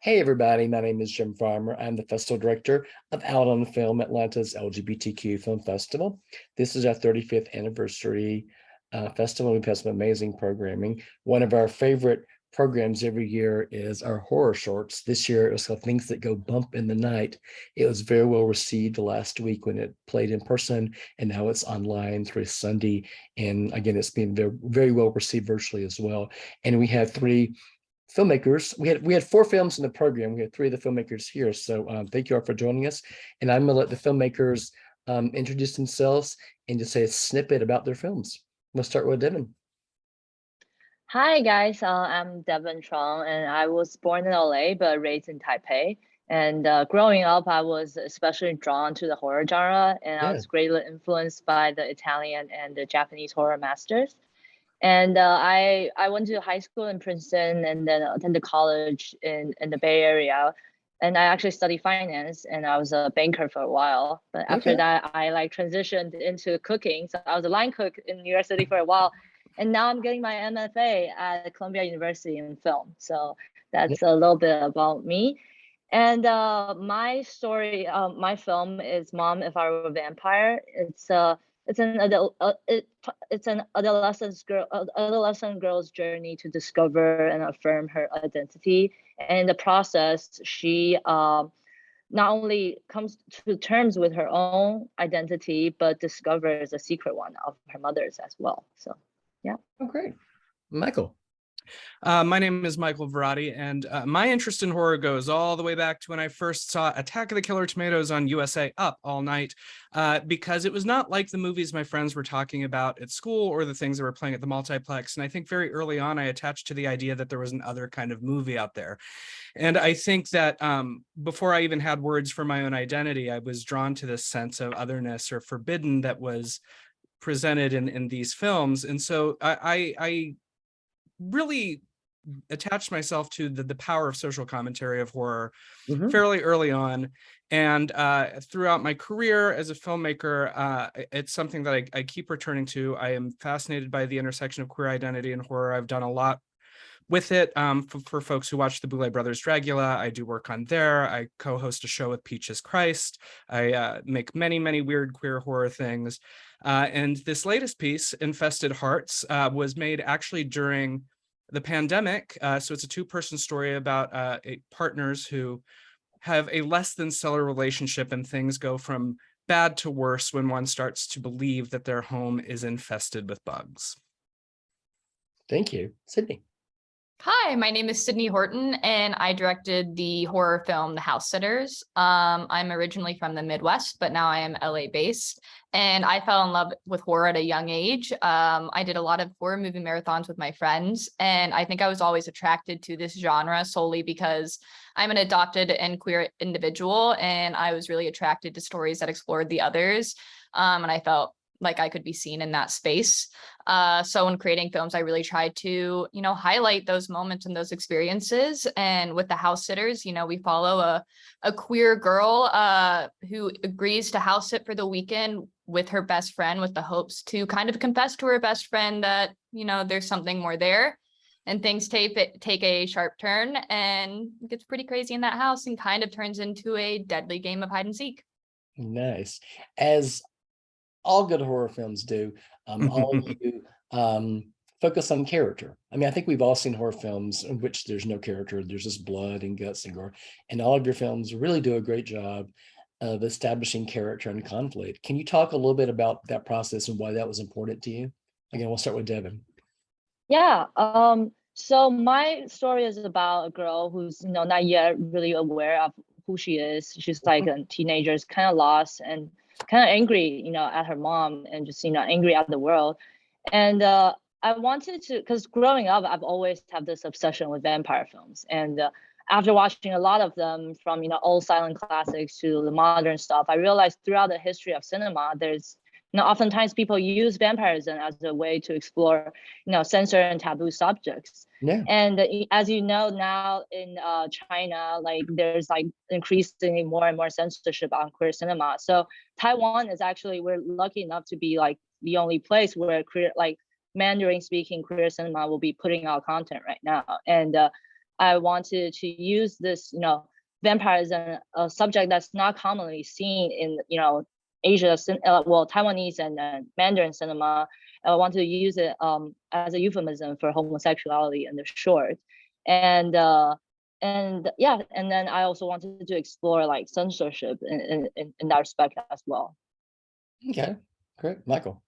Hey everybody, my name is Jim Farmer. I'm the festival director of Out on Film, Atlanta's LGBTQ Film Festival. This is our 35th anniversary festival. We've had some amazing programming. One of our favorite programs every year is our horror shorts. This year it was called Things That Go Bump in the Night. It was very well received last week when it played in person, and now it's online through Sunday. And again, it's been very, very well received virtually as well. And we have three filmmakers. We had four films in the program. We had three of the filmmakers here. So thank you all for joining us. And I'm gonna let the filmmakers introduce themselves and just say a snippet about their films. We'll start with Devin. Hi guys, I'm Devin Trong, and I was born in LA but raised in Taipei. And growing up, I was especially drawn to the horror genre, and I Yeah. was greatly influenced by the Italian and the Japanese horror masters. And I went to high school in Princeton and then attended college in the Bay Area. And I actually studied finance and I was a banker for a while. But after Okay. that, I like transitioned into cooking. So I was a line cook in New York City for a while. And now I'm getting my MFA at Columbia University in film. So Yeah. that's a little bit about me. And my story, my film is Mom, If I Were a Vampire. It's an it's an adolescent girl's journey to discover and affirm her identity. And in the process, she not only comes to terms with her own identity, but discovers a secret one of her mother's as well. So, yeah. Oh, great. Michael. My name is Michael Verratti, and my interest in horror goes all the way back to when I first saw Attack of the Killer Tomatoes on USA Up all night, because it was not like the movies my friends were talking about at school or the things that were playing at the multiplex. And I think very early on, I attached to the idea that there was an other kind of movie out there. And I think that before I even had words for my own identity, I was drawn to this sense of otherness or forbidden that was presented in these films. And so I really attached myself to the power of social commentary of horror fairly early on. And throughout my career as a filmmaker, it's something that I keep returning to. I am fascinated by the intersection of queer identity and horror. I've done a lot with it. For folks who watch the Boulet Brothers Dragula, I do work on there. I co-host a show with Peaches Christ. I make many, many weird queer horror things. And this latest piece, Infested Hearts, was made actually during the pandemic. So it's a two-person story about partners who have a less than stellar relationship, and things go from bad to worse when one starts to believe that their home is infested with bugs. Thank you. Sydney. Hi, my name is Sydney Horton, and I directed the horror film The House Sitters. I'm originally from the Midwest, but now I am LA based, and I fell in love with horror at a young age. I did a lot of horror movie marathons with my friends, and I think I was always attracted to this genre solely because I'm an adopted and queer individual, and I was really attracted to stories that explored the others, and I felt like I could be seen in that space. So when creating films, I really tried to, highlight those moments and those experiences. And with The House Sitters, we follow a queer girl who agrees to house sit for the weekend with her best friend with the hopes to kind of confess to her best friend that, there's something more there. And things take a sharp turn and it gets pretty crazy in that house and kind of turns into a deadly game of hide and seek. Nice. As all good horror films do, all of you focus on character. I mean, I think we've all seen horror films in which there's no character, there's just blood and guts and gore. And all of your films really do a great job of establishing character and conflict. Can you talk a little bit about that process and why that was important to you? Again, we'll start with Devin. Yeah. So my story is about a girl who's, not yet really aware of who she is. She's like a teenager, kind of lost and kind of angry, at her mom and just, angry at the world. And I wanted to, because growing up, I've always had this obsession with vampire films. And after watching a lot of them from, old silent classics to the modern stuff, I realized throughout the history of cinema, there's, oftentimes people use vampirism as a way to explore, censored and taboo subjects. Yeah. And as you know, now in China, like there's like increasingly more and more censorship on queer cinema. So Taiwan is actually, we're lucky enough to be like the only place where queer, like Mandarin speaking queer cinema will be putting out content right now. And I wanted to use this, vampire as a subject that's not commonly seen in, Asia, Taiwanese and Mandarin cinema. I wanted to use it as a euphemism for homosexuality in the short, and yeah, and then I also wanted to explore like censorship in that respect as well. Okay, great. Michael.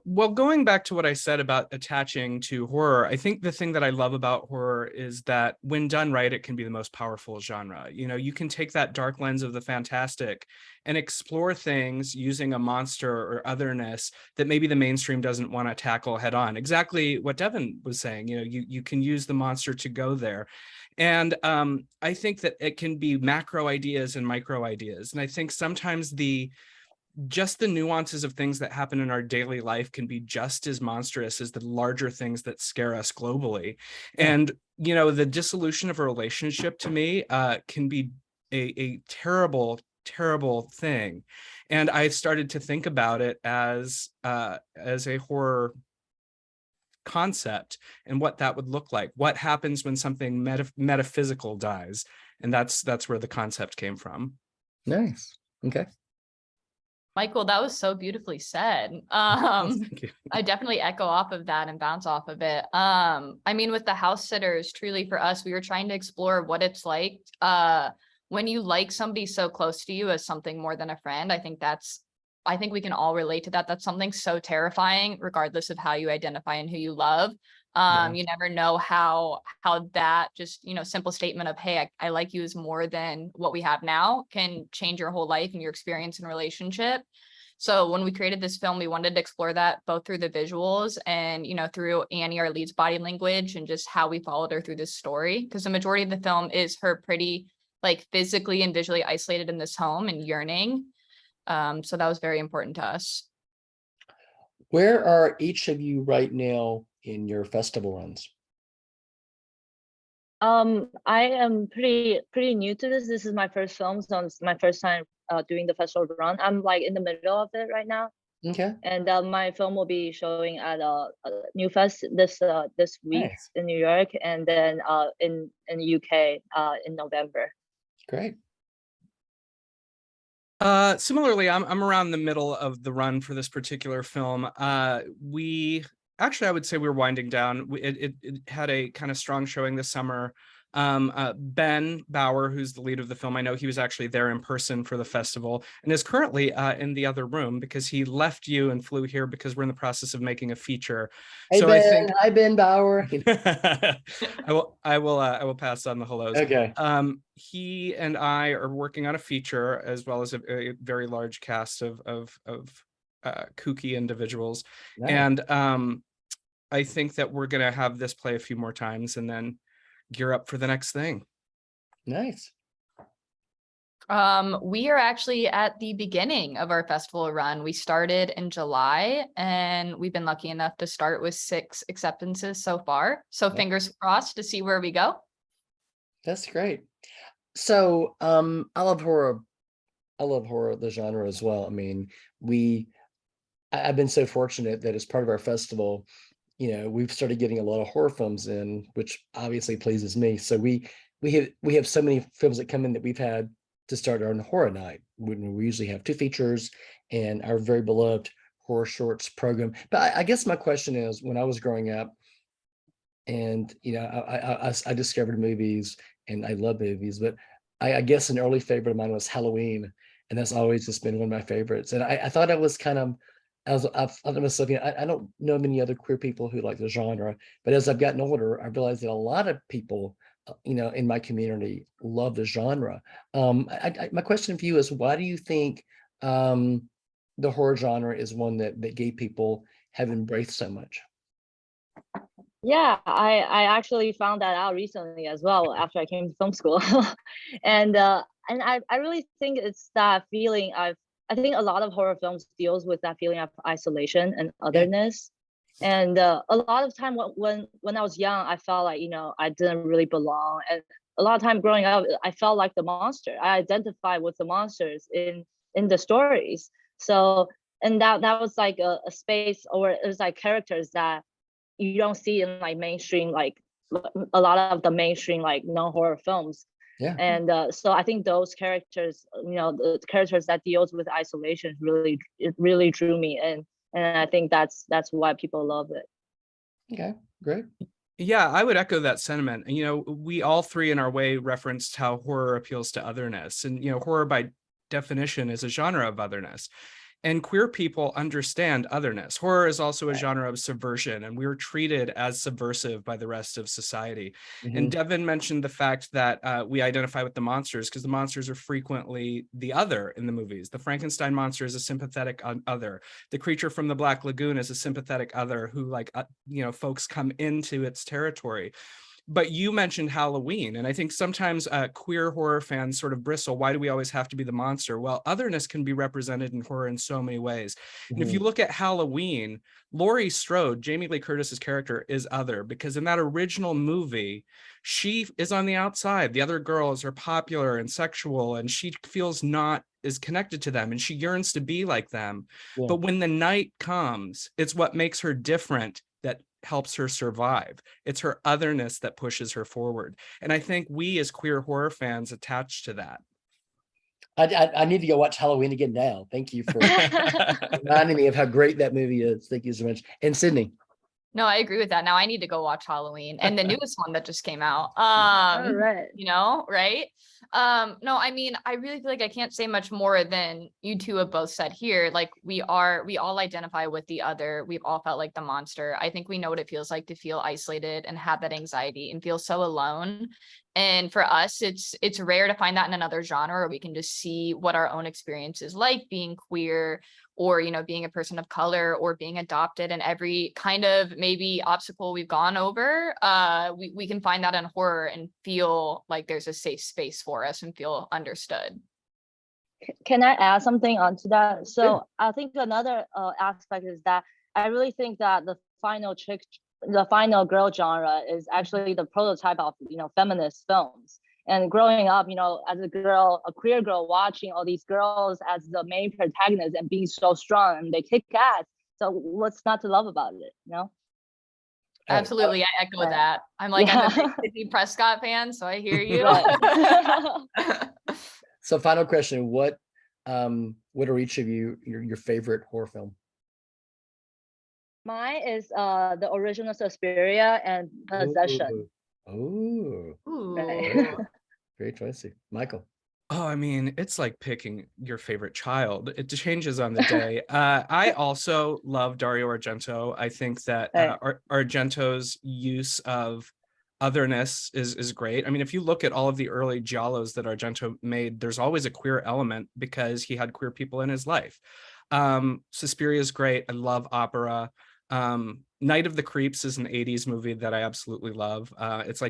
Well, going back to what I said about attaching to horror, I think the thing that I love about horror is that when done right, it can be the most powerful genre. You can take that dark lens of the fantastic and explore things using a monster or otherness that maybe the mainstream doesn't want to tackle head on. Exactly what Devin was saying, you can use the monster to go there. And I think that it can be macro ideas and micro ideas. And I think sometimes just the nuances of things that happen in our daily life can be just as monstrous as the larger things that scare us globally. Yeah. And, the dissolution of a relationship to me can be a terrible, terrible thing. And I started to think about it as a horror concept and what that would look like. What happens when something metaphysical dies? And that's where the concept came from. Nice. Okay. Michael, that was so beautifully said. Thank you. I definitely echo off of that and bounce off of it. I mean, with the house sitters, truly for us, we were trying to explore what it's like when you like somebody so close to you as something more than a friend. I think we can all relate to that. That's something so terrifying, regardless of how you identify and who you love. Yeah. You never know how that just, simple statement of, hey, I like you is more than what we have now can change your whole life and your experience in relationship. So when we created this film, we wanted to explore that both through the visuals and, through Annie, our lead's body language, and just how we followed her through this story. Because the majority of the film is her pretty like physically and visually isolated in this home and yearning. So that was very important to us. Where are each of you right now in your festival runs? I am pretty new to this. This is my first film, so it's my first time doing the festival run. I'm like in the middle of it right now. Okay. And my film will be showing at New Fest this week Nice. in New York, and then in the UK in November. Great. Similarly, I'm around the middle of the run for this particular film. We actually, I would say we're winding down. It had a kind of strong showing this summer. Ben Bauer, who's the lead of the film, I know he was actually there in person for the festival and is currently in the other room because he left you and flew here because we're in the process of making a feature. Hey, So Ben. I think Hi, Ben Bauer. I will pass on the hellos. Okay. He and I are working on a feature as well as a very large cast of kooky individuals. Nice. And I think that we're gonna have this play a few more times and then gear up for the next thing. Nice. We are actually at the beginning of our festival run. We started in July and we've been lucky enough to start with 6 acceptances so far. So fingers crossed to see where we go. That's great. So I love horror. I love horror, the genre as well. I mean, I've been so fortunate that as part of our festival, we've started getting a lot of horror films in, which obviously pleases me. So we have so many films that come in that we've had to start our horror night. We usually have 2 features and our very beloved horror shorts program. But I guess my question is, when I was growing up, and I discovered movies and I love movies, but I guess an early favorite of mine was Halloween, and that's always just been one of my favorites. And I thought I was kind of I thought to myself, I don't know many other queer people who like the genre, but as I've gotten older, I realized that a lot of people, in my community love the genre. My question for you is, why do you think the horror genre is one that gay people have embraced so much? Yeah, I actually found that out recently as well after I came to film school. and I really think it's that feeling. I think a lot of horror films deals with that feeling of isolation and otherness. And a lot of time when I was young, I felt like, I didn't really belong. And a lot of time growing up, I felt like the monster. I identified with the monsters in the stories. So, and that was like a space, or it was like characters that you don't see in like mainstream like a lot of the mainstream like non-horror films. Yeah. And so I think those characters, the characters that deals with isolation really drew me in, and I think that's why people love it. Okay, great. Yeah, I would echo that sentiment. And, we all three in our way referenced how horror appeals to otherness. And, horror by definition is a genre of otherness. And queer people understand otherness. Horror is also a genre of subversion, and we're treated as subversive by the rest of society. And Devin mentioned the fact that we identify with the monsters because the monsters are frequently the other in the movies. The Frankenstein monster is a sympathetic other. The creature from the Black Lagoon is a sympathetic other who, folks come into its territory. But you mentioned Halloween, and I think sometimes queer horror fans sort of bristle. Why do we always have to be the monster? Well, otherness can be represented in horror in so many ways. And if you look at Halloween, Laurie Strode, Jamie Lee Curtis's character, is other because in that original movie, she is on the outside. The other girls are popular and sexual, and she feels not is connected to them, and she yearns to be like them. Yeah. But when the night comes, it's what makes her different that helps her survive. It's her otherness that pushes her forward. And I think we as queer horror fans attach to that. I need to go watch Halloween again now. Thank you for reminding me of how great that movie is. Thank you so much. And Sydney. No, I agree with that. Now I need to go watch Halloween and the newest one that just came out. All right. Right? No, I mean, I really feel like I can't say much more than you two have both said here. Like we all identify with the other. We've all felt like the monster. I think we know what it feels like to feel isolated and have that anxiety and feel so alone. And for us, it's rare to find that in another genre where we can just see what our own experience is like being queer, or being a person of color, or being adopted, and every kind of maybe obstacle we've gone over, we can find that in horror and feel like there's a safe space for us and feel understood. Can I add something onto that? So I think another aspect is that I really think that the final girl genre is actually the prototype of feminist films. And growing up, as a queer girl, watching all these girls as the main protagonists and being so strong, and they kick ass. So what's not to love about it, Absolutely, I echo that. I'm a big Sidney Prescott fan, so I hear you. So final question, what are each of you your favorite horror film? Mine is the original Suspiria and Possession. Oh, Ooh. great choice. Michael. Oh, I mean, it's like picking your favorite child. It changes on the day. I also love Dario Argento. I think that Argento's use of otherness is great. I mean, if you look at all of the early giallos that Argento made, there's always a queer element because he had queer people in his life. Suspiria is great. I love opera. Night of the Creeps is an 80s movie that I absolutely love. It's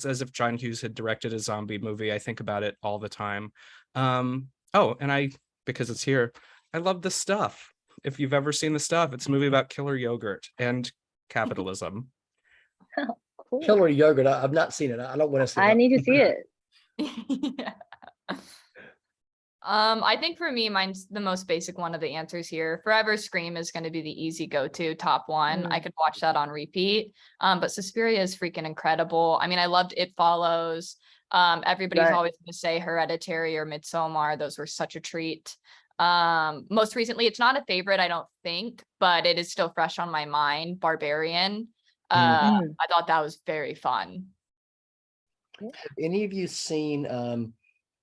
as if John Hughes had directed a zombie movie. I think about it all the time. Because it's here, I love The Stuff. If you've ever seen The Stuff, it's a movie about killer yogurt and capitalism. Cool. Killer yogurt. I've not seen it. I don't want to see it. I need to see it. Yeah. I think for me, mine's the most basic one of the answers here. Forever Scream is going to be the easy go-to top one. I could watch that on repeat. But Suspiria is freaking incredible. I mean, I loved It Follows. Everybody's always going to say Hereditary or Midsommar. Those were such a treat. Most recently, it's not a favorite, I don't think, but it is still fresh on my mind. Barbarian. I thought that was very fun. Have any of you seen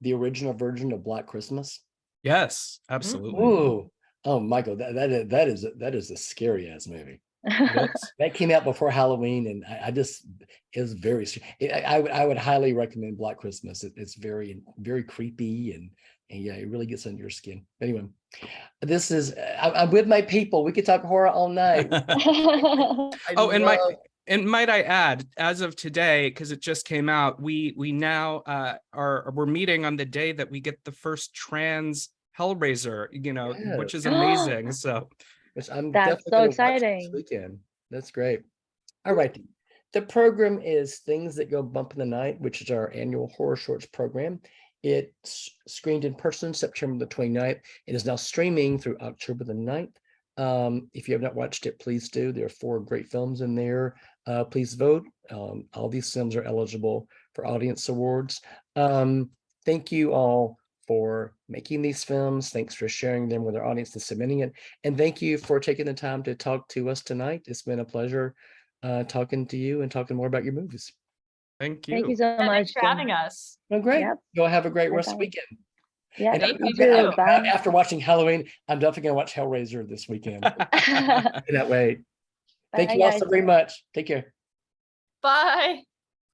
the original version of Black Christmas? Yes, absolutely. Ooh. Oh, Michael, that is a scary ass movie. That came out before Halloween, and I would highly recommend Black Christmas. It's very, very creepy, and yeah, it really gets under your skin. Anyway, I'm with my people. We could talk horror all night. And might I add, as of today, because it just came out, we now we're meeting on the day that we get the first trans Hellraiser, which is amazing. So that's so exciting. This weekend. That's great. All right. The program is Things That Go Bump in the Night, which is our annual horror shorts program. It's screened in person September the 29th. It is now streaming through October the 9th. If you have not watched it, please do. There are 4 great films in there. Please vote. All these films are eligible for audience awards. Thank you all for making these films. Thanks for sharing them with our audience and submitting it. And thank you for taking the time to talk to us tonight. It's been a pleasure talking to you and talking more about your movies. Thank you. Thank you so Yeah, much. thanks for having us. Oh, great. Yep. Y'all have a great rest of the Bye-bye. weekend. Yeah, And Thank you you too. too. Bye. after watching Halloween, I'm definitely going to watch Hellraiser this weekend. Cannot wait. Thank Bye, you all guys. so very much. Take care. Bye.